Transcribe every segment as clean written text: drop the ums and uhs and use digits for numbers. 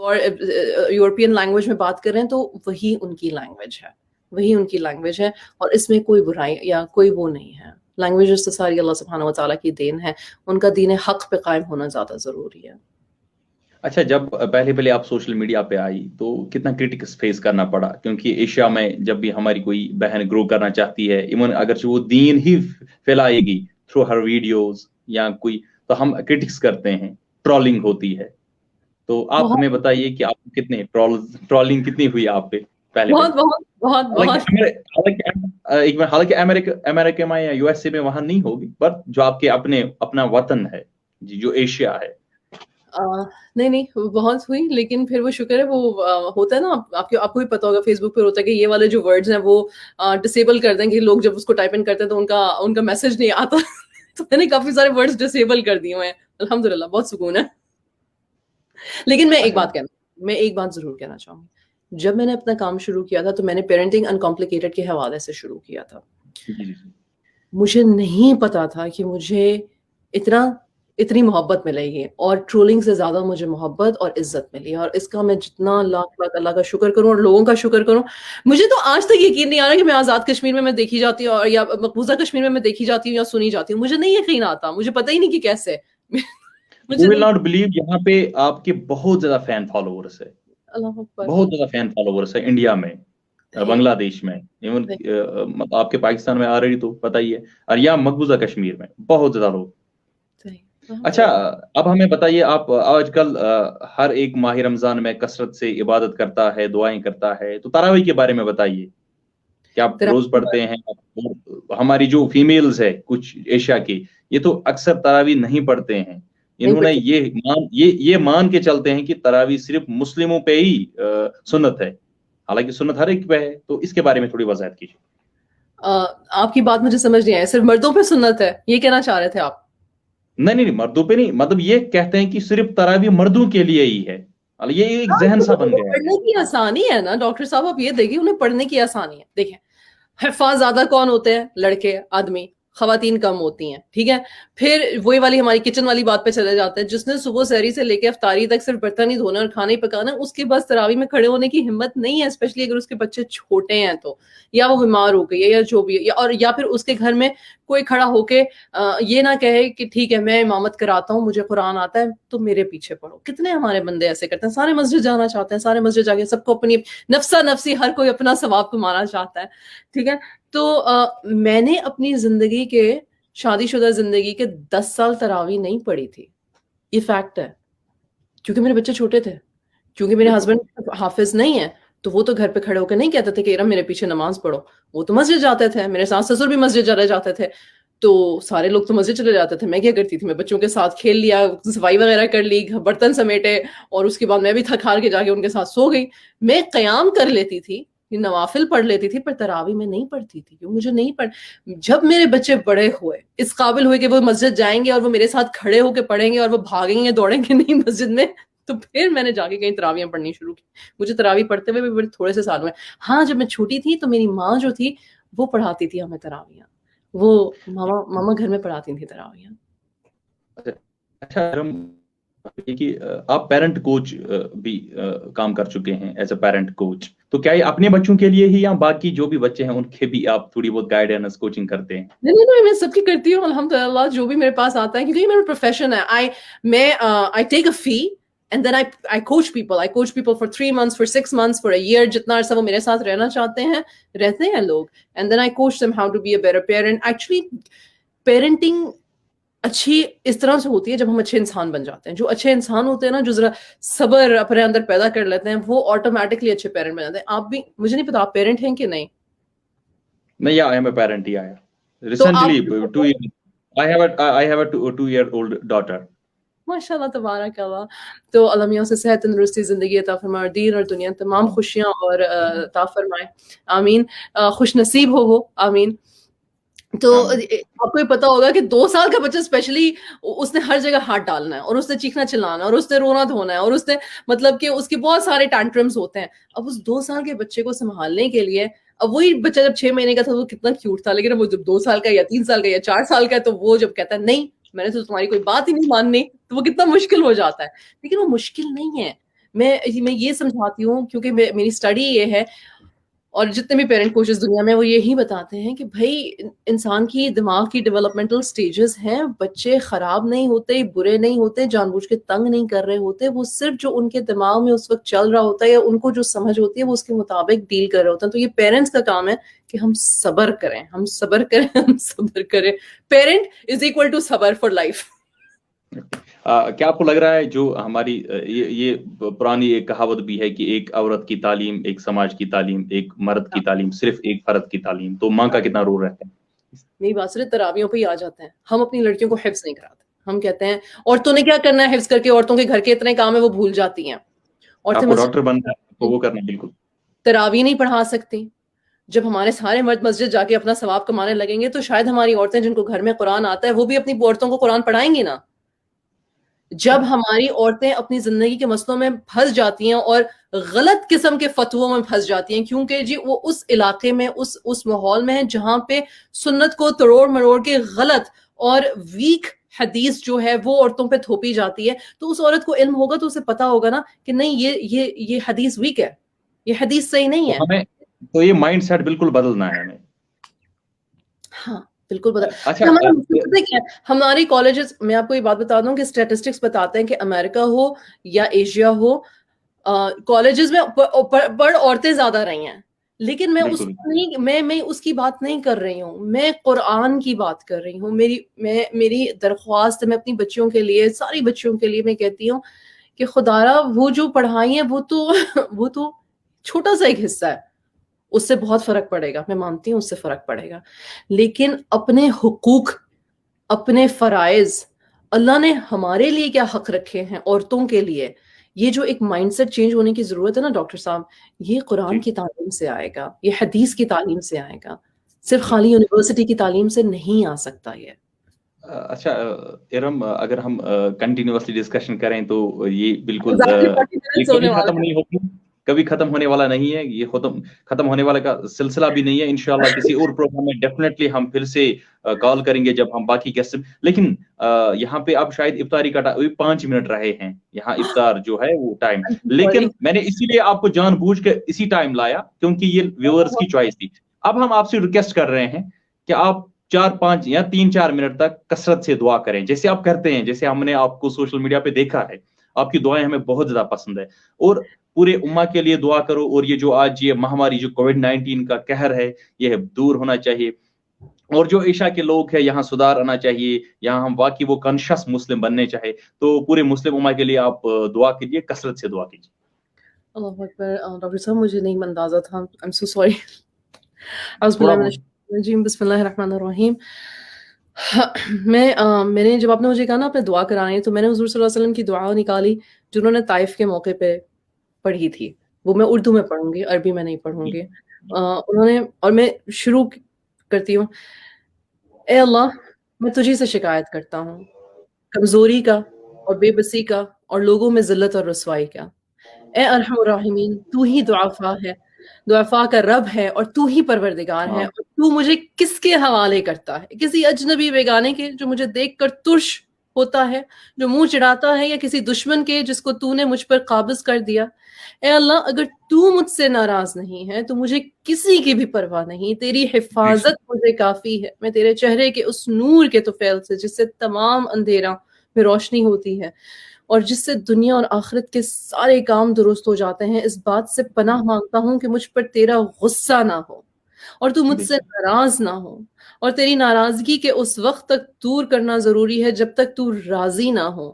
اور European language میں بات کر رہے ہیں تو وہی ان کی لینگویج ہے، وہی ان کی لینگویج ہے، اور اس میں کوئی برائی یا کوئی وہ نہیں ہے. لینگویجز تو ساری اللہ سبحانہ و تعالیٰ کی دین ہے، ان کا دین حق پہ قائم ہونا زیادہ ضروری ہے. اچھا، جب پہلے آپ سوشل میڈیا پہ آئی تو کتنا کرٹکس فیس کرنا پڑا؟ کیونکہ ایشیا میں جب بھی ہماری کوئی بہن گرو کرنا چاہتی ہے، ایون اگرچہ وہ دین ہی پھیلائے گی تھرو ہر ویڈیوز یا کوئی، تو ہم کرٹکس کرتے ہیں، ٹرولنگ ہوتی ہے. تو آپ ہمیں بتائیے کہ آپ کتنے ٹرولنگ کتنی ہوئی آپ پہ پہلے بہت بہت بہت بہت. حالانکہ امریکہ میں یا یو ایس اے میں وہاں نہیں ہوگی، بٹ جو آپ کے اپنا وطن ہے جی، جو ایشیا ہے. نہیں بہت ہوئی، لیکن پھر وہ شکر ہے، وہ ہوتا ہے نا، آپ کو بھی پتا ہوگا فیس بک پہ ہوتا ہے کہ یہ والے جو ورڈز ہیں وہ ڈسیبل کر دیں گے لوگ، جب اس کو ٹائپ ان کرتے ہیں تو ان کا میسج نہیں آتا. تو میں نے کافی سارے ورڈز ڈسیبل کر دیے ہوئے ہیں، الحمدللہ بہت سکون ہے. لیکن میں ایک بات ضرور کہنا چاہوں گی، جب میں نے اپنا کام شروع کیا تھا تو میں نے پیرنٹنگ انکمپلیکیٹڈ کے حوالے سے شروع کیا تھا. مجھے نہیں پتا تھا کہ مجھے اتنی محبت ملے گی، اور ٹرولنگ سے زیادہ مجھے محبت اور عزت ملی، اور اس کا میں جتنا لاکھ اللہ کا شکر کروں اور لوگوں کا شکر کروں. مجھے تو آج تک یقین نہیں آ رہا کہ میں آزاد کشمیر میں دیکھی جاتی ہوں، یا مقبوضہ کشمیر میں دیکھی جاتی ہوں یا سنی جاتی ہوں. مجھے نہیں یقین آتا، مجھے پتہ ہی نہیں کہ کیسے. You will not believe یہاں پہ آپ کے بہت زیادہ فین فالوورس ہے، اللہ اکبر، بہت زیادہ فین فالوورس ہے انڈیا میں، بنگلہ دیش میں، ایون آپ کے پاکستان میں آلریڈی تو پتہ ہی ہے، اور یا مقبوضہ کشمیر میں بہت زیادہ لوگ. اچھا، اب ہمیں بتائیے، آپ آج کل ہر ایک ماہ رمضان میں کثرت سے عبادت کرتا ہے، دعائیں کرتا ہے، تو تراویح کے بارے میں بتائیے کہ آپ روز پڑھتے ہیں؟ ہماری جو فیمیلز ہے کچھ ایشیا کی، یہ تو اکثر تراویح نہیں پڑھتے ہیں. انہوں نے یہ مان کے چلتے ہیں کہ تراویح صرف مسلموں پہ ہی سنت ہے، حالانکہ سنت ہر ایک پہ ہے. تو اس کے بارے میں تھوڑی وضاحت کیجیے. آپ کی بات مجھے سمجھ نہیں آئی، صرف مردوں پہ سنت ہے یہ کہنا چاہ رہے تھے آپ؟ نہیں، مردوں پہ نہیں، مطلب یہ کہتے ہیں کہ صرف تراویح مردوں کے لیے ہی ہے. یہ ایک ذہن سا بن گیا ہے. پڑھنے کی آسانی ہے نا ڈاکٹر صاحب، آپ یہ دیکھیں انہیں پڑھنے کی آسانی ہے. دیکھیں حفاظ زیادہ کون ہوتے ہیں؟ لڑکے، آدمی، خواتین کم ہوتی ہیں، ٹھیک ہے. پھر وہی والی ہماری کچن والی بات پہ چلے جاتے ہیں، جس نے صبح سحری سے لے کے افطاری تک صرف برتن ہی دھونا اور کھانا ہی پکانا، اس کے بعد تراویح میں کھڑے ہونے کی ہمت نہیں ہے، اسپیشلی اگر اس کے بچے چھوٹے ہیں تو، یا وہ بیمار ہو گئی ہے یا جو بھی ہے، یا پھر اس کے گھر میں کوئی کھڑا ہو کے یہ نہ کہے کہ ٹھیک ہے میں امامت کراتا ہوں، مجھے قرآن آتا ہے تو میرے پیچھے پڑھو. کتنے ہمارے بندے ایسے کرتے ہیں، سارے مسجد جانا چاہتے ہیں، سارے مسجد جا کے سب کو اپنی نفسی ہر کوئی اپنا ثواب کمانا چاہتا ہے، ٹھیک ہے. تو میں نے اپنی زندگی کے، شادی شدہ زندگی کے 10 سال تراویح نہیں پڑھی تھی. یہ فیکٹ ہے، کیونکہ میرے بچے چھوٹے تھے، کیونکہ میرے ہسبینڈ حافظ نہیں ہے، تو وہ تو گھر پہ کھڑے ہو کے نہیں کہتے تھے کہ میرے پیچھے نماز پڑھو. وہ تو مسجد جاتے تھے، میرے ساس سسر بھی مسجد چلے جاتے تھے، تو سارے لوگ تو مسجد چلے جاتے تھے. میں کیا کرتی تھی، میں بچوں کے ساتھ کھیل لیا، صفائی وغیرہ کر لی، برتن سمیٹے، اور اس کے بعد میں بھی تھک ہار کے جا کے ان کے ساتھ سو گئی. میں قیام کر لیتی تھی، نوافل پڑھ لیتی تھی، پر تراویح میں نہیں پڑھتی تھی، کیوں مجھے نہیں پڑھ. جب میرے بچے بڑے ہوئے، اس قابل ہوئے کہ وہ مسجد جائیں گے اور وہ میرے ساتھ کھڑے ہو کے پڑھیں گے اور وہ بھاگیں گے دوڑیں گے نہیں مسجد میں، تو پھر میں نے جا کے کہیں تراویح پڑھنی شروع کی. مجھے تراویح پڑھتے ہوئے بھی بڑے تھوڑے سے سال ہوئے. ہاں جب میں چھوٹی تھی تو میری ماں جو تھی وہ پڑھاتی تھی ہمیں تراویح، وہ ماما گھر میں پڑھاتی تھی تراویح. اچھا، آپ پیرنٹ کوچ بھی کام کر چکے ہیں ایز اے پیرنٹ کوچ، تو کیا یہ اپنے بچوں کے لیے ہی یا باقی جو بھی بچے ہیں ان کے بھی آپ تھوڑی بہت گائیڈنس کوچنگ کرتے ہیں؟ نہیں، میں سب کی کرتی ہوں الحمدللہ، جو بھی میرے پاس آتا ہے، کیونکہ یہ میرا پروفیشن ہے. میں I take a fee and then I coach people. I coach people for 3 months, for 6 months, for a year. جتنا عرصہ وہ میرے ساتھ رہنا چاہتے ہیں رہتے ہیں لوگ. And then I coach them how to be a better parent. Actually parenting اچھی اس طرح سے ہوتی ہے جب ہم اچھے انسان بن جاتے ہیں. جو اچھے انسان ہوتے ہیں نا، جو ذرا صبر اپنے اندر پیدا کر لیتے ہیں، وہ آٹومیٹکلی اچھے پیرنٹ بن جاتے ہیں. آپ بھی، مجھے نہیں پتا آپ پیرنٹ ہیں کہ نہیں. نہیں، I am a parent. Recently 2 years. I have a 2-year-old daughter. ماشاء اللہ تبارک اللہ. تو اللہ میاں سے صحت تندرستی زندگی عطا فرمائے، اور دین اور دنیا تمام خوشیاں اور عطا فرمائے، آمین. خوش نصیب ہو وہ، آمین. تو آپ کو یہ پتا ہوگا کہ 2 سال کا بچہ اسپیشلی، اس نے ہر جگہ ہاتھ ڈالنا ہے، اور اس نے چیخنا چلانا، اور اس نے رونا دھونا ہے، اور اس نے مطلب کہ اس کے بہت سارے ٹینٹرمز ہوتے ہیں. اب اس 2 سال کے بچے کو سنبھالنے کے لیے، اب وہی بچہ جب 6 مہینے کا تھا وہ کتنا کیوٹ تھا، لیکن اب وہ جب 2 سال کا یا 3 سال کا یا 4 سال کا ہے تو وہ جب کہتا ہے نہیں میں نے تو تمہاری کوئی بات ہی نہیں ماننی، تو وہ کتنا مشکل ہو جاتا ہے. لیکن وہ مشکل نہیں ہے، میں یہ سمجھاتی ہوں کیونکہ میری اسٹڈی یہ ہے اور جتنے بھی پیرنٹ کوچز دنیا میں وہ یہی بتاتے ہیں کہ بھائی انسان کی دماغ کی ڈیولپمنٹل سٹیجز ہیں, بچے خراب نہیں ہوتے, برے نہیں ہوتے, جان بوجھ کے تنگ نہیں کر رہے ہوتے, وہ صرف جو ان کے دماغ میں اس وقت چل رہا ہوتا ہے یا ان کو جو سمجھ ہوتی ہے وہ اس کے مطابق ڈیل کر رہے ہوتے ہیں. تو یہ پیرنٹس کا کام ہے کہ ہم صبر کریں, ہم صبر کریں, ہم صبر کریں. پیرنٹ از اکول ٹو صبر فار لائف. کیا آپ کو لگ رہا ہے جو ہماری یہ پرانی ایک کہاوت بھی ہے کہ ایک عورت کی تعلیم, ایک سماج کی تعلیم, ایک مرد کی تعلیم, صرف ایک فرد کی تعلیم, تو ماں کا کتنا رول رہتا ہے؟ میری بات صرف تراویحوں پہ ہی آ جاتے ہیں. ہم اپنی لڑکیوں کو حفظ نہیں کراتے. ہم کہتے ہیں عورتوں نے کیا کرنا ہے حفظ کر کے, عورتوں کے گھر کے اتنے کام ہے وہ بھول جاتی ہیں. آپ کو ڈاکٹر بننا ہے تو وہ کرنا بالکل. تراویح نہیں پڑھا سکتی. جب ہمارے سارے مرد مسجد جا کے اپنا ثواب کمانے لگیں گے تو شاید ہماری عورتیں جن کو گھر میں قرآن آتا ہے وہ بھی اپنی عورتوں کو قرآن پڑھائیں گی نا. جب ہماری عورتیں اپنی زندگی کے مسئلوں میں پھنس جاتی ہیں اور غلط قسم کے فتووں میں پھنس جاتی ہیں, کیونکہ جی وہ اس علاقے میں اس ماحول میں ہے جہاں پہ سنت کو توڑ مروڑ کے غلط اور ویک حدیث جو ہے وہ عورتوں پہ تھوپی جاتی ہے, تو اس عورت کو علم ہوگا تو اسے پتا ہوگا نا کہ نہیں یہ حدیث ویک ہے, یہ حدیث صحیح نہیں ہے. ہمیں تو یہ مائنڈ سیٹ بالکل بدلنا ہے ہمیں. ہاں بالکل بدل. اچھا ہماری کالجز, میں آپ کو یہ بات بتا دوں کہ اسٹیٹسٹکس بتاتے ہیں کہ امریکہ ہو یا ایشیا ہو, کالجز میں بڑھ عورتیں زیادہ رہی ہیں, لیکن میں اس کی بات نہیں کر رہی ہوں, میں قرآن کی بات کر رہی ہوں. میری درخواست میں اپنی بچیوں کے لیے, ساری بچیوں کے لیے میں کہتی ہوں کہ خدارا وہ جو پڑھائی ہیں وہ تو چھوٹا سا ایک حصہ ہے, اس سے بہت فرق پڑے گا, میں مانتی ہوں اس سے فرق پڑے گا, لیکن اپنے حقوق, اپنے فرائض, اللہ نے ہمارے لیے کیا حق رکھے ہیں عورتوں کے لیے, یہ جو ایک مائنڈ سیٹ چینج ہونے کی ضرورت ہے نا ڈاکٹر صاحب, یہ قرآن کی تعلیم سے آئے گا, یہ حدیث کی تعلیم سے آئے گا, صرف خالی یونیورسٹی کی تعلیم سے نہیں آ سکتا یہ. اچھا ارم, اگر ہم کنٹینیوسلی ڈسکشن کریں تو یہ بالکل کبھی ختم نہیں ہوتی, کبھی ختم ہونے والا نہیں ہے, یہ ختم ہونے والا کا سلسلہ بھی نہیں ہے. انشاءاللہ کسی اور پروگرام میں ڈیفینیٹلی ہم پھر سے کال کریں گے جب ہم باقی گیسٹ. لیکن یہاں پہ اب شاید افطاری کا 5 منٹ رہے ہیں, یہاں افطار جو ہے وہ ٹائم, لیکن میں نے اسی لیے آپ کو جان بوجھ کے اسی ٹائم لایا کیونکہ یہ ویورز کی چوائس تھی. اب ہم آپ سے ریکویسٹ کر رہے ہیں کہ آپ 4-5 یا 3-4 منٹ تک کثرت سے دعا کریں, جیسے آپ کرتے ہیں, جیسے ہم نے آپ کو سوشل میڈیا پہ دیکھا ہے. آپ کی دعائیں ہمیں بہت زیادہ پسند ہے, اور پورے امہ کے لیے دعا کرو, اور یہ جو آج یہ مہاماری جو کووڈ-19 کا قہر ہے یہ دور ہونا چاہیے, اور جو عیشا کے لوگ ہیں یہاں سدھار آنا چاہیے, یہاں ہم واقعی وہ کانشیس مسلم بننے چاہے, تو پورے مسلم امہ کے لیے آپ دعا کیجیے, کثرت سے دعا کیجیے. اللہ اکبر. ڈاکٹر صاحب مجھے نہیں اندازہ تھا, آئی ایم سو سوری. بسم اللہ الرحمن الرحیم. میں نے جب آپ نے مجھے کہا نا آپ نے دعا کرانی ہے, تو میں نے حضور صلی اللہ علیہ وسلم کی دعا نکالی جنہوں نے طائف کے موقع پہ پڑھی تھی. وہ میں اردو میں پڑھوں گی, عربی میں نہیں پڑھوں گی. انہوں نے, اور میں شروع کرتی ہوں, اے اللہ میں تجھی سے شکایت کرتا ہوں کمزوری کا اور بے بسی کا اور لوگوں میں ذلت اور رسوائی کا. اے ارحم الراحمین, تو ہی دعافا کا رب ہے اور تو ہی پروردگار ہے, اور تو مجھے کس کے حوالے کرتا ہے؟ کسی اجنبی بیگانے کے جو مجھے دیکھ کر ترش ہوتا ہے, جو منہ چڑھاتا ہے, یا کسی دشمن کے جس کو تو نے مجھ پر قابض کر دیا؟ اے اللہ اگر تو مجھ سے ناراض نہیں ہے تو مجھے کسی کی بھی پرواہ نہیں, تیری حفاظت مجھے کافی ہے. میں تیرے چہرے کے اس نور کے طفیل سے جس سے تمام اندھیرا میں روشنی ہوتی ہے اور جس سے دنیا اور آخرت کے سارے کام درست ہو جاتے ہیں, اس بات سے پناہ مانگتا ہوں کہ مجھ پر تیرا غصہ نہ ہو اور تو مجھ سے ناراض نہ ہو, اور تیری ناراضگی کے اس وقت تک دور کرنا ضروری ہے جب تک تو راضی نہ ہو.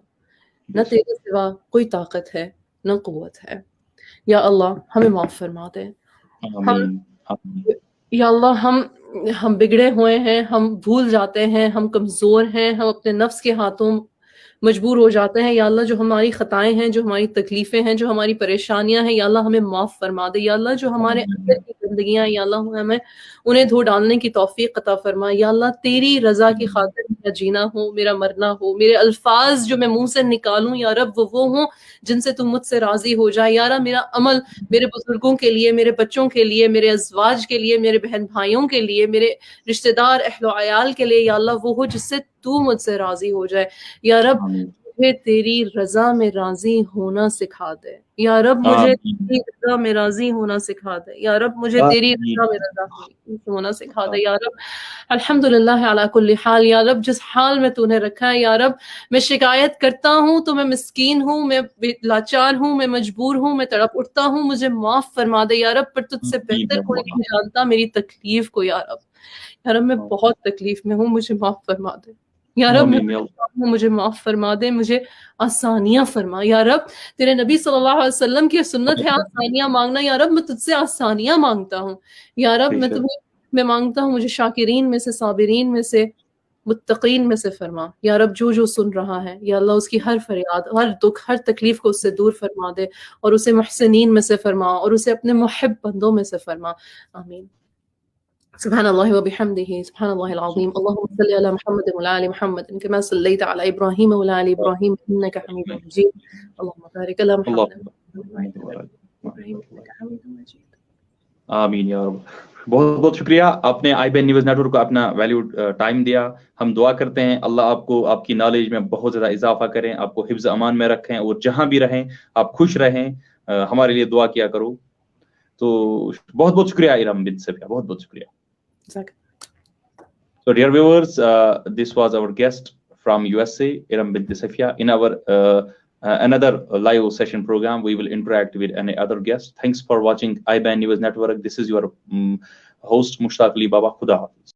نہ تیرے سوا کوئی طاقت ہے نہ قوت ہے. یا اللہ ہمیں معاف فرما دے. یا اللہ ہم بگڑے ہوئے ہیں, ہم بھول جاتے ہیں, ہم کمزور ہیں, ہم اپنے نفس کے ہاتھوں مجبور ہو جاتے ہیں. یا اللہ جو ہماری خطائیں ہیں, جو ہماری تکلیفیں ہیں, جو ہماری پریشانیاں ہیں, یا اللہ ہمیں معاف فرما دے. یا اللہ جو ہمارے اندر کی زندگیاں, یا اللہ ہمیں انہیں دھو ڈالنے کی توفیق عطا فرما. یا اللہ تیری رضا کی خاطر میرا جینا ہو, میرا مرنا ہو, میرے الفاظ جو میں منہ سے نکالوں یا رب وہ ہوں جن سے تم مجھ سے راضی ہو جائے. یا رب میرا عمل میرے بزرگوں کے لیے, میرے بچوں کے لیے, میرے ازواج کے لیے, میرے بہن بھائیوں کے لیے, میرے رشتہ دار اہل و عیال کے لیے, یا اللہ وہ ہو جس سے تو مجھ سے راضی ہو جائے. یا رب مجھے تیری رضا میں راضی ہونا سکھا دے یا رب، مجھے تیری رضا میں راضی ہونا سکھا دے یا رب، مجھے تیری رضا میں رضا ہونا سکھا دے یا رب۔ الحمدللہ علی کل حال، یا رب جس حال میں تو نے رکھا ہے یا رب، میں شکایت کرتا ہوں تو میں مسکین ہوں، میں لاچار ہوں، میں مجبور ہوں، میں تڑپ اٹھتا ہوں، مجھے معاف فرما دے یا رب، پر تجھ سے بہتر کوئی نہیں جانتا میری تکلیف کو یا رب۔ یا رب میں بہت تکلیف میں ہوں، مجھے معاف فرما دے یا رب، مجھے معاف فرما دے، مجھے آسانیاں فرما یا رب۔ تیرے نبی صلی اللہ علیہ وسلم کی سنت ہے آسانیاں مانگنا یا رب، میں تجھ سے آسانیاں مانگتا ہوں یا رب، میں مانگتا ہوں مجھے شاکرین میں سے، صابرین میں سے، متقین میں سے فرما یا رب۔ جو سن رہا ہے یا اللہ، اس کی ہر فریاد، ہر دکھ، ہر تکلیف کو اس سے دور فرما دے اور اسے محسنین میں سے فرما اور اسے اپنے محب بندوں میں سے فرما، آمین۔ سبحان اللہ وبحمدہ، سبحان اللہ العظیم۔ اللہم صلی علی محمد وعلی آل محمد کما صلیت علی ابراہیم وعلی آل ابراہیم انک حمید مجید۔ اللہم بارک علی محمد وعلی آل ابراہیم انک حمید مجید۔ آمین یا رب۔ بہت بہت شکریہ، آپ نے I B N news network کو اپنا ویلیوڈ ٹائم دیا۔ ہم دعا کرتے ہیں اللہ آپ کو آپ کی نالج میں بہت زیادہ اضافہ کریں، آپ کو حفظ امان میں رکھیں، اور جہاں بھی رہیں آپ خوش رہیں، ہمارے لیے دعا کیا کرو۔ تو بہت بہت شکریہ ارم بنت صفیہ، بہت بہت شکریہ۔ So dear viewers, this was our guest from USA, Iram bint Safia. In our another live session program, we will interact with any other guest. Thanks for watching IBAN News Network. This is your host Mushtaq Ali Baba. Khuda Hafiz.